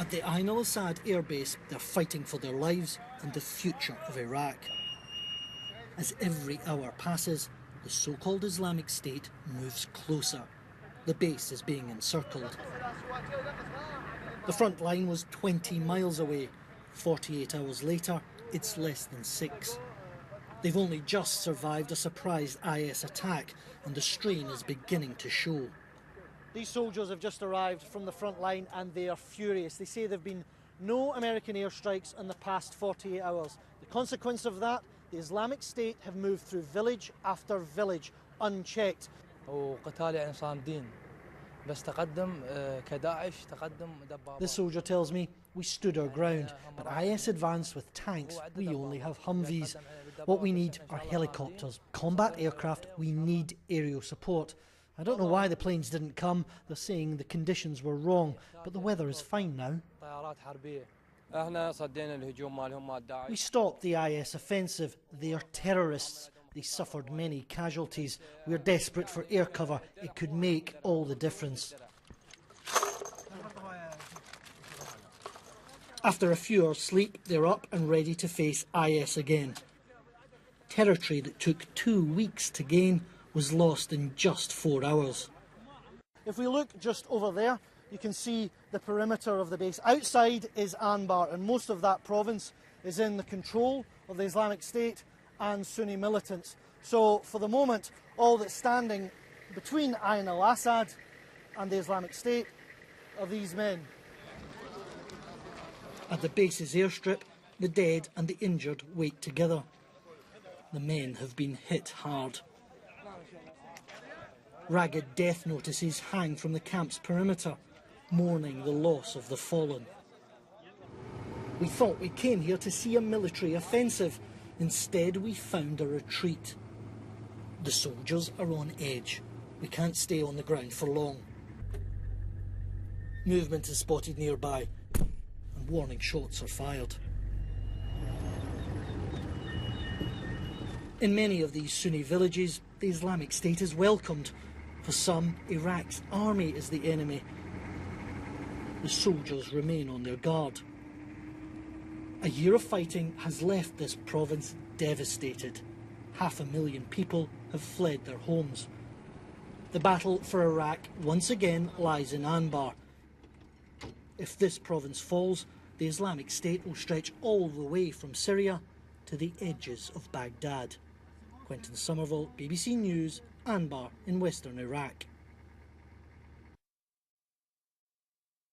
At the al-Asad airbase, they're fighting for their lives and the future of Iraq. As every hour passes, the so-called Islamic State moves closer. The base is being encircled. The front line was 20 miles away. 48 hours later, it's less than 6. They've only just survived a surprise IS attack, and the strain is beginning to show. These soldiers have just arrived from the front line and they are furious. They say there have been no American airstrikes in the past 48 hours. The consequence of that, the Islamic State have moved through village after village unchecked. The soldier tells me, we stood our ground, but IS advanced with tanks. We only have Humvees. What we need are helicopters, combat aircraft. We need aerial support. I don't know why the planes didn't come. They're saying the conditions were wrong, but the weather is fine now. We stopped the IS offensive. They are terrorists. They suffered many casualties. We're desperate for air cover. It could make all the difference. After a few hours' sleep, they're up and ready to face IS again. Territory that took 2 weeks to gain was lost in just 4 hours. If we look just over there, you can see the perimeter of the base. Outside is Anbar, and most of that province is in the control of the Islamic State and Sunni militants. So for the moment, all that's standing between al-Asad and the Islamic State are these men. At the base's airstrip, the dead and the injured wait together. The men have been hit hard. Ragged death notices hang from the camp's perimeter, mourning the loss of the fallen. We thought we came here to see a military offensive. Instead, we found a retreat. The soldiers are on edge. We can't stay on the ground for long. Movement is spotted nearby, and warning shots are fired. In many of these Sunni villages, the Islamic State is welcomed. For some, Iraq's army is the enemy. The soldiers remain on their guard. A year of fighting has left this province devastated. 500,000 people have fled their homes. The battle for Iraq once again lies in Anbar. If this province falls, the Islamic State will stretch all the way from Syria to the edges of Baghdad. Quentin, Sommerville, BBC News, Anbar in western Iraq.